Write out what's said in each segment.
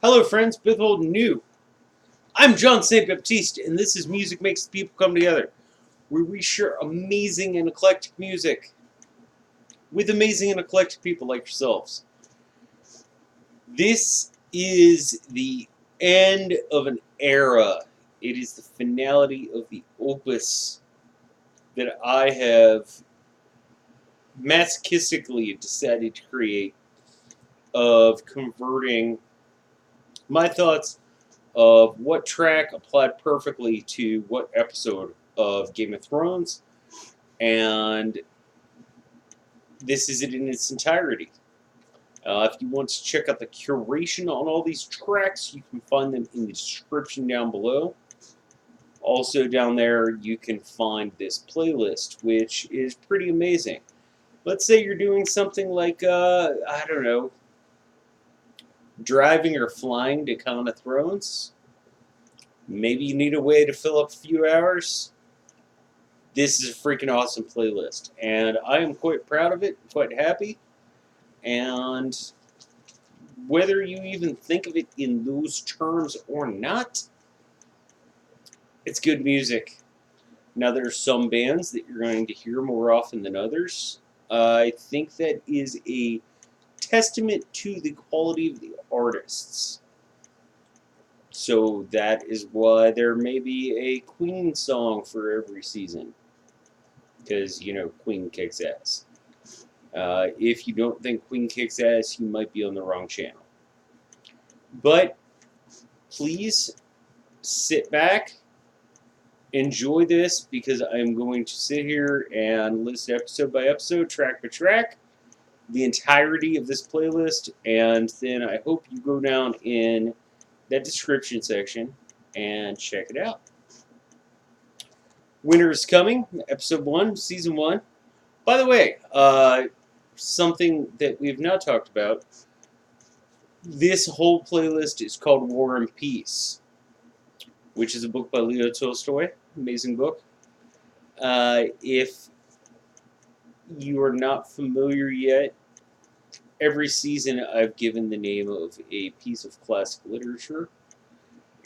Hello, friends, both old and new. I'm John St. Baptiste, and this is Music Makes the People Come Together, where we share amazing and eclectic music with amazing and eclectic people like yourselves. This is the end of an era. It is the finality of the opus that I have masochistically decided to create of converting my thoughts of what track applied perfectly to what episode of Game of Thrones, and this is it in its entirety. If you want to check out the curation on all these tracks, you can find them in the description down below. Also, down there, you can find this playlist, which is pretty amazing. Let's say you're doing something like, I don't know, driving or flying to Con of Thrones. Maybe you need a way to fill up a few hours. This is a freaking awesome playlist, and I am quite proud of it, quite happy. And whether you even think of it in those terms or not, it's good music. Now, there are some bands that you're going to hear more often than others. I think that is a testament to the quality of the artists. So that is why there may be a Queen song for every season. Because, Queen kicks ass. If you don't think Queen kicks ass, you might be on the wrong channel. But please sit back, enjoy this, because I'm going to sit here and list episode by episode, track by track, the entirety of this playlist, and then I hope you go down in that description section and check it out. Winter is Coming, episode 1, season 1. By the way, something that we've not talked about, this whole playlist is called War and Peace, which is a book by Leo Tolstoy. Amazing book. If you are not familiar yet, every season I've given the name of a piece of classic literature.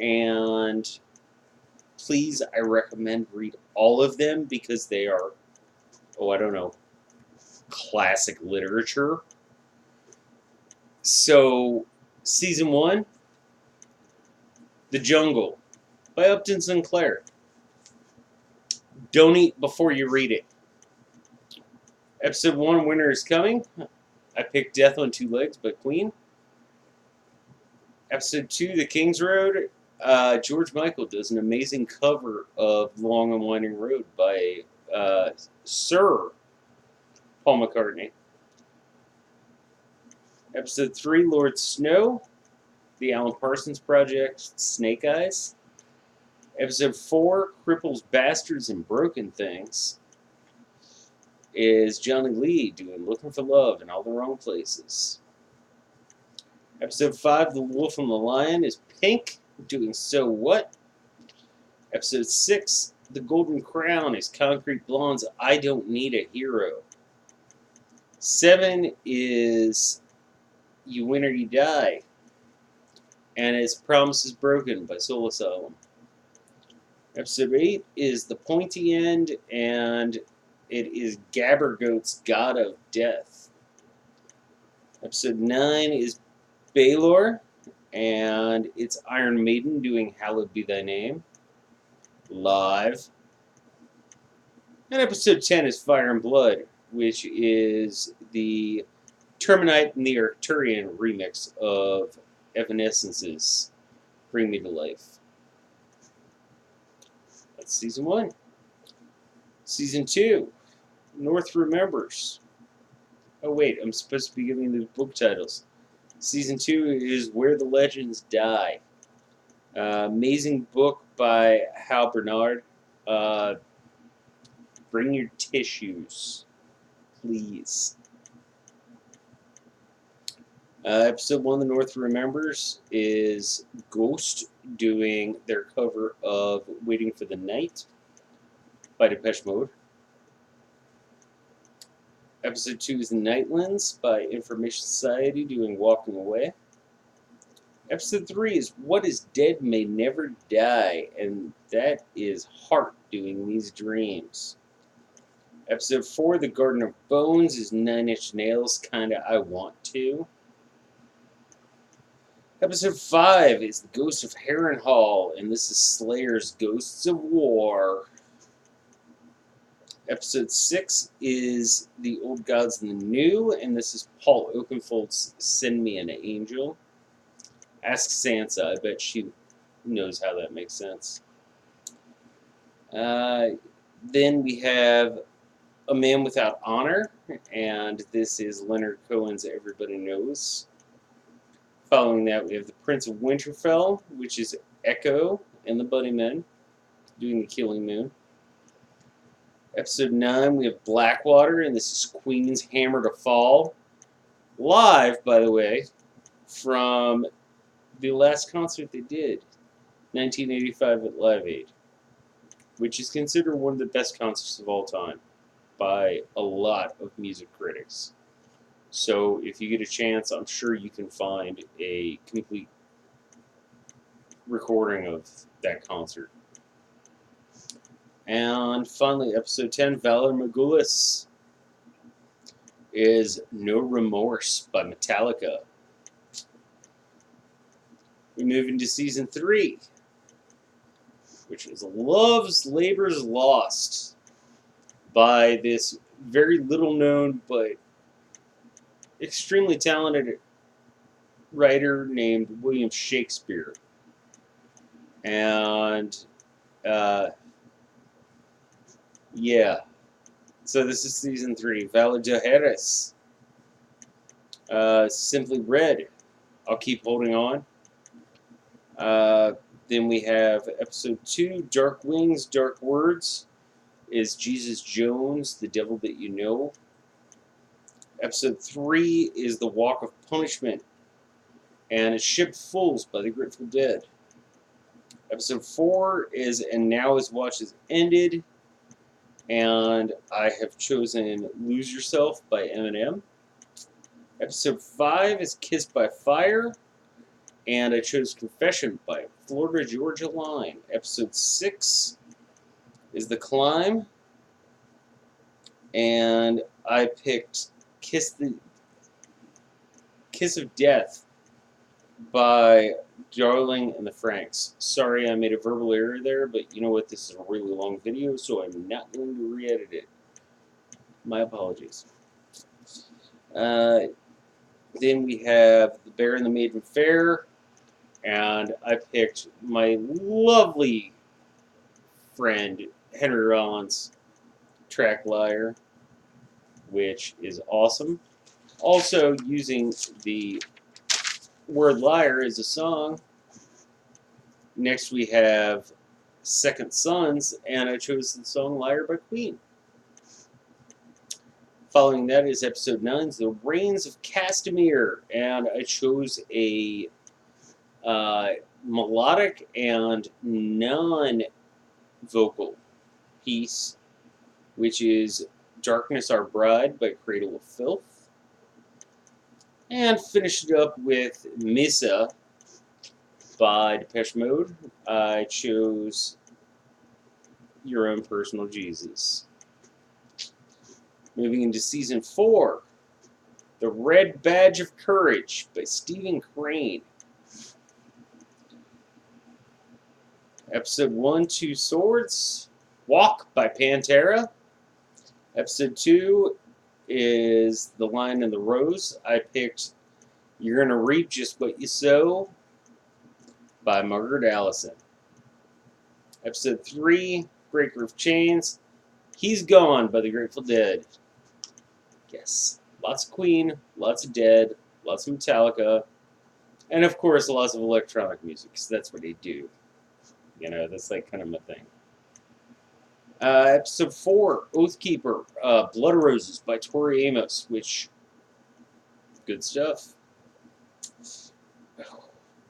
And please, I recommend read all of them because they are, classic literature. So, season 1, The Jungle by Upton Sinclair. Don't eat before you read it. Episode 1, Winter is Coming. I picked Death on Two Legs by Queen. Episode 2, The King's Road. George Michael does an amazing cover of Long and Winding Road by Sir Paul McCartney. Episode 3, Lord Snow. The Alan Parsons Project, Snake Eyes. Episode 4, Cripples, Bastards, and Broken Things, is Johnny Lee doing Looking for Love in All the Wrong Places. Episode 5, The Wolf and the Lion, is Pink doing So What. Episode 6, The Golden Crown, is Concrete Blonde's I Don't Need a Hero. 7 is You Win or You Die, and it's Promises Broken by Soul Asylum. Episode 8 is The Pointy End, and it is Gabbergoat's God of Death. Episode 9 is Baylor, and it's Iron Maiden doing Hallowed Be Thy Name, live. And episode 10 is Fire and Blood, which is the Terminite and the Arcturian remix of Evanescence's Bring Me to Life. That's season 1. Season 2, North Remembers. Oh wait, I'm supposed to be giving the book titles. Season 2 is Where the Legends Die. Amazing book by Hal Bernard. Bring your tissues, please. Episode 1, The North Remembers, is Ghost doing their cover of Waiting for the Night by Depeche Mode. Episode 2 is The Nightlands by Information Society doing Walking Away. Episode 3 is What is Dead May Never Die, and that is Heart doing these dreams. Episode 4, The Garden of Bones, is Nine Inch Nails, Kinda I Want To. Episode 5 is The Ghost of Harrenhal, and this is Slayer's Ghosts of War. Episode 6 is The Old Gods and the New, and this is Paul Oakenfold's Send Me an Angel. Ask Sansa, I bet she knows how that makes sense. Then we have A Man Without Honor, and this is Leonard Cohen's Everybody Knows. Following that, we have The Prince of Winterfell, which is Echo and the Bunnymen doing The Killing Moon. Episode 9, we have Blackwater, and this is Queen's Hammer to Fall. Live, by the way, from the last concert they did, 1985 at Live Aid, which is considered one of the best concerts of all time by a lot of music critics. So if you get a chance, I'm sure you can find a complete recording of that concert. And finally, episode 10, Valar Morghulis, is No Remorse by Metallica. We move into season 3, which is Love's Labor's Lost by this very little known but extremely talented writer named William Shakespeare. And yeah, so this is season 3, Valar Dohaeris. Simply Red, I'll Keep Holding On. Then we have episode 2, Dark Wings, Dark Words, is Jesus Jones, The Devil That You Know. Episode 3 is The Walk of Punishment, and it's Ship Fools by the Grateful Dead. Episode 4 is And Now His Watch Has Ended, and I have chosen Lose Yourself by Eminem. Episode 5 is Kissed by Fire, and I chose Confession by Florida Georgia Line. Episode 6 is The Climb, and I picked Kiss of Death by Darling and the Franks. Sorry I made a verbal error there, but you know what? This is a really long video, so I'm not going to re-edit it. My apologies. Then we have The Bear and the Maiden Fair, and I picked my lovely friend Henry Rollins' track Liar, which is awesome. Also using the word liar as a song. Next we have Second Sons, and I chose the song Liar by Queen. Following that is episode 9, The Reigns of Castamere, and I chose a melodic and non-vocal piece, which is Darkness Our Bride by Cradle of Filth. And finished it up with Missa by Depeche Mode. I chose Your Own Personal Jesus. Moving into season 4, The Red Badge of Courage by Stephen Crane. Episode 1, Two Swords, Walk by Pantera. Episode 2 is The Lion and the Rose. I picked You're Gonna Reap Just What You Sow by Margaret Allison. Episode 3, Breaker of Chains, He's Gone by the Grateful Dead. Yes, lots of Queen, lots of Dead, lots of Metallica, and of course lots of electronic music, because that's what they do. You know, that's like kind of my thing. Episode 4, Oathkeeper, Blood Roses by Tori Amos, which, good stuff.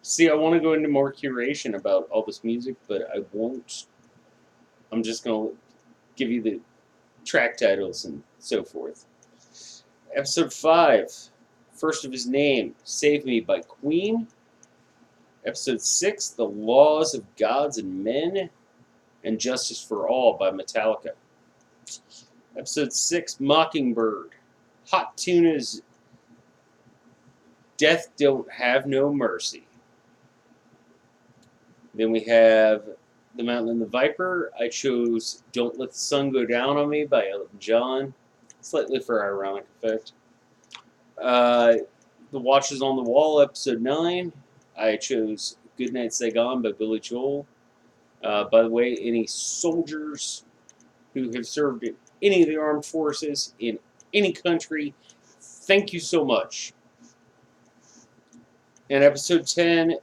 See, I want to go into more curation about all this music, but I won't. I'm just going to give you the track titles and so forth. Episode 5, First of His Name, Save Me by Queen. Episode 6, The Laws of Gods and Men and Justice for All by Metallica. Episode 6, Mockingbird. Hot Tuna's Death Don't Have No Mercy. Then we have The Mountain and the Viper. I chose Don't Let the Sun Go Down on Me by Elton John, slightly for ironic effect. The Watches on the Wall, Episode 9. I chose Goodnight Saigon by Billy Joel. By the way, any soldiers who have served in any of the armed forces in any country, thank you so much. And Episode 10,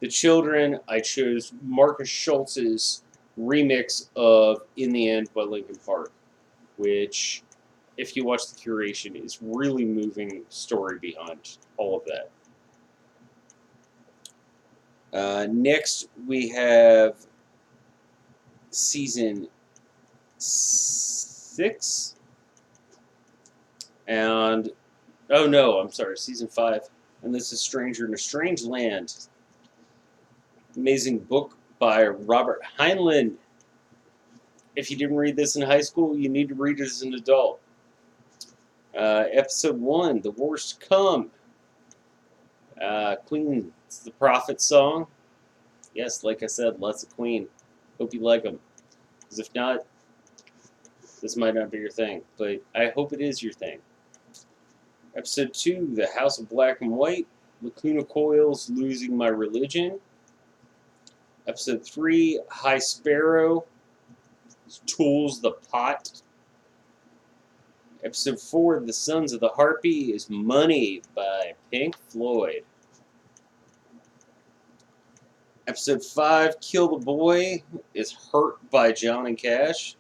The Children, I chose Marcus Schultz's remix of In the End by Linkin Park, which, if you watch the curation, is really moving story behind all of that. Next, we have Season 6. And, oh no, I'm sorry, Season 5. And this is Stranger in a Strange Land. Amazing book by Robert Heinlein. If you didn't read this in high school, you need to read it as an adult. Episode 1, The Wars to Come. Queen, it's the Prophet song. Yes, like I said, lots of Queen. Hope you like them. Because if not, this might not be your thing. But I hope it is your thing. Episode 2, The House of Black and White. Lacuna Coil's Losing My Religion. Episode 3, High Sparrow. Tools the Pot. Episode 4, The Sons of the Harpy is Money by Pink Floyd. Episode 5, Kill the Boy is Hurt by Johnny Cash.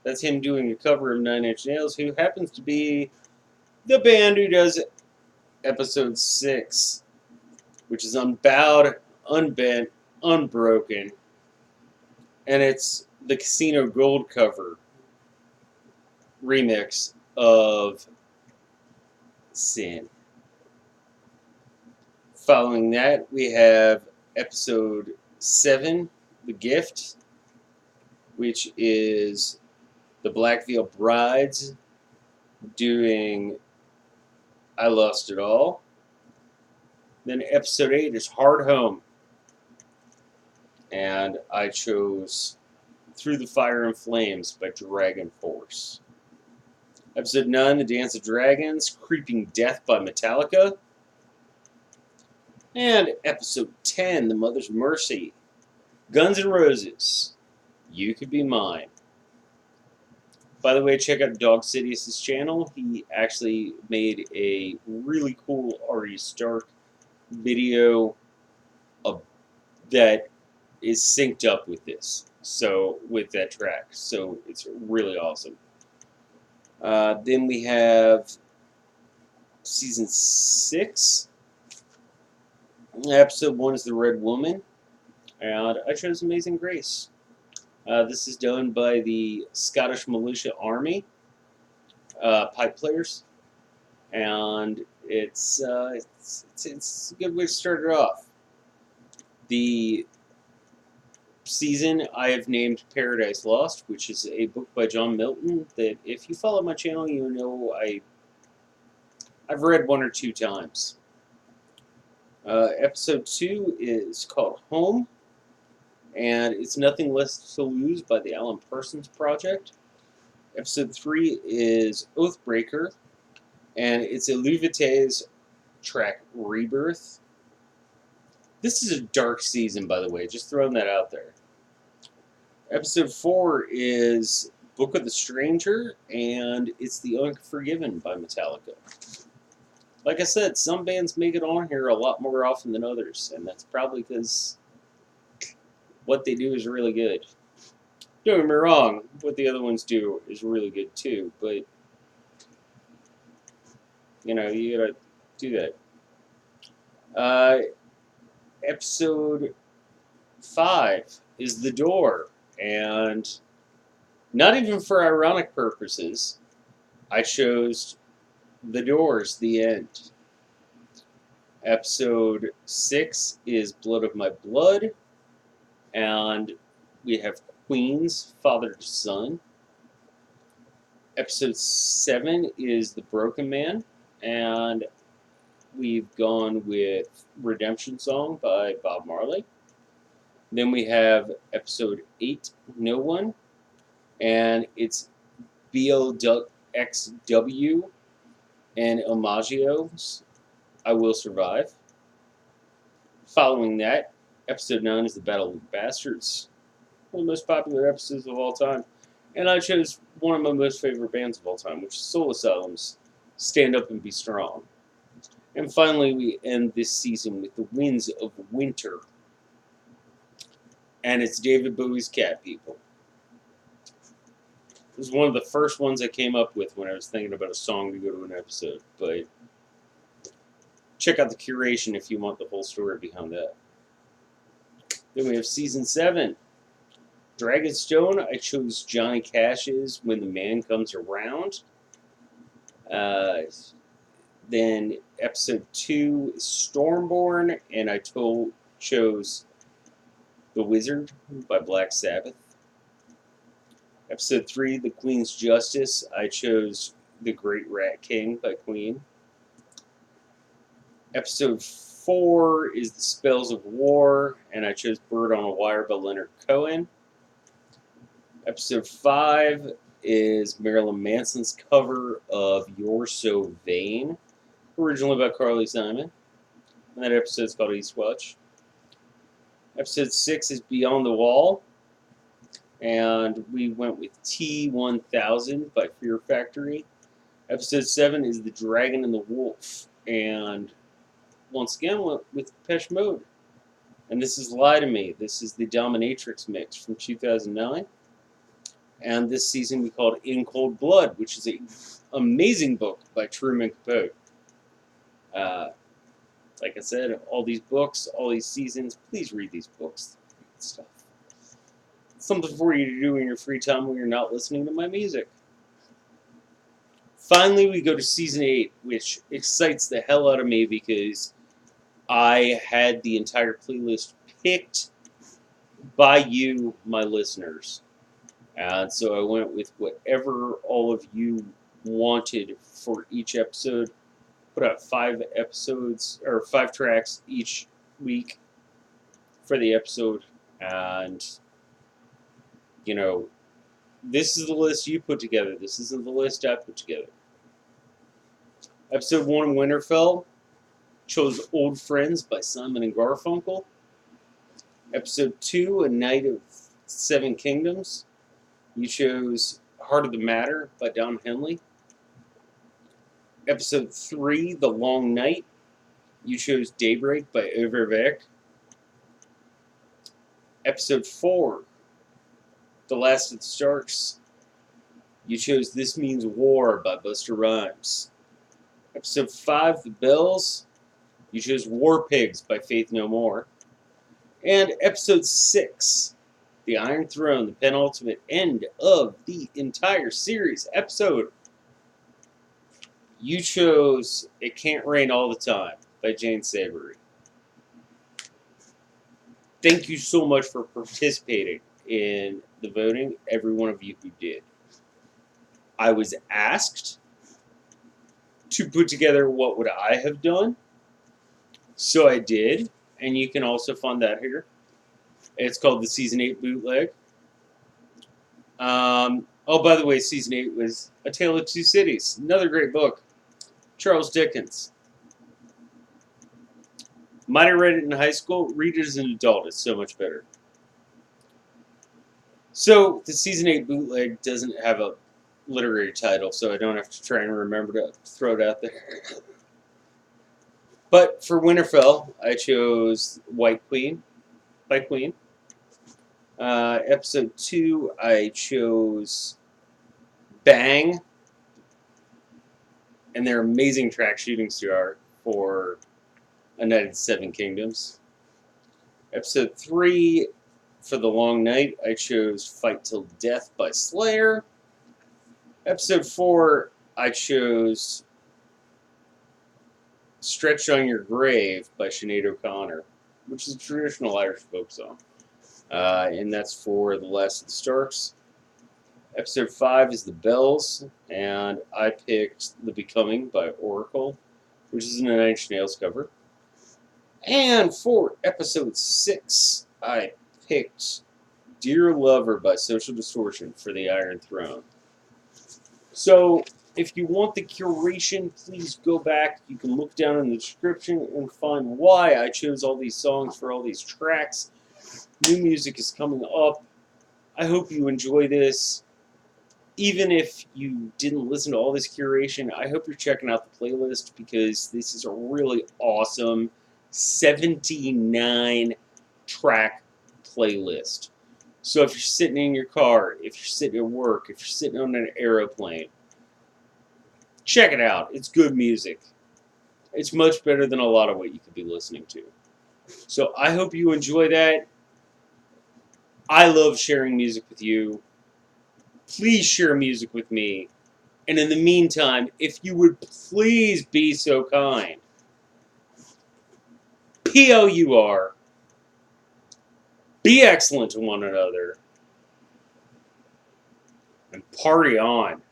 That's him doing a cover of Nine Inch Nails, who happens to be the band who does Episode 6, which is Unbowed, Unbent, Unbroken. And it's the Casino Gold cover remix of Sin. Following that, we have Episode 7, The Gift, which is the Black Veil Brides doing I Lost It All. Then Episode 8 is Hard Home. And I chose Through the Fire and Flames by Dragon Force. Episode 9, The Dance of Dragons, Creeping Death by Metallica. And Episode 10, The Mother's Mercy, Guns N' Roses, You Could Be Mine. By the way, check out Dog Sidious' channel. He actually made a really cool Artie Stark video that is synced up with this. So, with that track. So, it's really awesome. Then we have Season 6. Episode 1 is The Red Woman. And I chose Amazing Grace. This is done by the Scottish Militia Army pipe players. And it's a good way to start it off. The season I have named Paradise Lost, which is a book by John Milton that if you follow my channel, you know I've read 1 or 2 times. Episode 2 is called Home, and it's Nothing Less to Lose by the Alan Parsons Project. Episode 3 is Oathbreaker, and it's Eluvité's track Rebirth. This is a dark season, by the way, just throwing that out there. Episode 4 is Book of the Stranger, and it's The Unforgiven by Metallica. Like I said, some bands make it on here a lot more often than others, and that's probably because what they do is really good. Don't get me wrong, what the other ones do is really good too, but, you know, you gotta do that. Episode 5 is The Door, and not even for ironic purposes, I chose The Doors, The End. Episode 6 is Blood of My Blood. And we have Queen's Father to Son. Episode 7 is The Broken Man. And we've gone with Redemption Song by Bob Marley. Then we have episode 8, No One. And it's BLXW and Imagio's I Will Survive. Following that, episode 9 is The Battle of the Bastards. One of the most popular episodes of all time. And I chose one of my most favorite bands of all time, which is Soul Asylum's Stand Up and Be Strong. And finally, we end this season with The Winds of Winter. And it's David Bowie's Cat People. It was one of the first ones I came up with when I was thinking about a song to go to an episode. But check out the curation if you want the whole story behind that. Then we have season 7. Dragonstone, I chose Johnny Cash's When the Man Comes Around. Then episode 2 is Stormborn, and I chose The Wizard by Black Sabbath. Episode 3, The Queen's Justice, I chose The Great Rat King by Queen. Episode 4 is The Spells of War, and I chose Bird on a Wire by Leonard Cohen. Episode 5 is Marilyn Manson's cover of You're So Vain, originally by Carly Simon. And that episode is called Eastwatch. Episode 6 is Beyond the Wall, and we went with T-1000 by Fear Factory. Episode 7 is The Dragon and the Wolf, and once again went with Depeche Mode. And this is Lie to Me. This is the Dominatrix mix from 2009. And this season we called In Cold Blood, which is an amazing book by Truman Capote. Like I said, all these books, all these seasons, please read these books. Stuff. Something for you to do in your free time when you're not listening to my music. Finally, we go to season 8, which excites the hell out of me because I had the entire playlist picked by you, my listeners. And so I went with whatever all of you wanted for each episode. Put out 5 episodes, or 5 tracks each week for the episode. And, you know, this is the list you put together. This isn't the list I put together. Episode 1, Winterfell, chose Old Friends by Simon and Garfunkel. Episode 2, A Night of 7 Kingdoms, you chose Heart of the Matter by Don Henley. Episode 3, The Long Night, you chose Daybreak by Overbeck. Episode 4, The Last of the Starks, you chose This Means War by Busta Rhymes. Episode 5, The Bells, you chose War Pigs by Faith No More. And episode 6, The Iron Throne, the penultimate end of the entire series episode, you chose It Can't Rain All the Time by Jane Savory. Thank you so much for participating in the voting, every one of you who did. I was asked to put together what would I have done, so I did, and you can also find that here. It's called the Season 8 Bootleg. Oh, by the way, Season 8 was A Tale of Two Cities, another great book. Charles Dickens. Might have read it in high school. Read it as an adult. It's so much better. So, the Season 8 Bootleg doesn't have a literary title, so I don't have to try and remember to throw it out there. But for Winterfell, I chose White Queen by Queen. Episode 2, I chose Bang, and their amazing track Shooting Star for A Night of the 7 Kingdoms. Episode 3, for The Long Night, I chose Fight Till Death by Slayer. Episode 4, I chose Stretched on Your Grave by Sinead O'Connor, which is a traditional Irish folk song. And that's for The Last of the Starks. Episode 5 is The Bells, and I picked The Becoming by Oracle, which is a Nine Inch Nails cover. And for episode 6, I picked Dear Lover by Social Distortion for the Iron Throne. So, if you want the curation, please go back. You can look down in the description and find why I chose all these songs for all these tracks. New music is coming up. I hope you enjoy this. Even if you didn't listen to all this curation, I hope you're checking out the playlist because this is a really awesome 79 track playlist. So if you're sitting in your car, if you're sitting at work, if you're sitting on an aeroplane, check it out. It's good music. It's much better than a lot of what you could be listening to. So I hope you enjoy that. I love sharing music with you. Please share music with me. And in the meantime, if you would please be so kind, PLUR, be excellent to one another, and party on.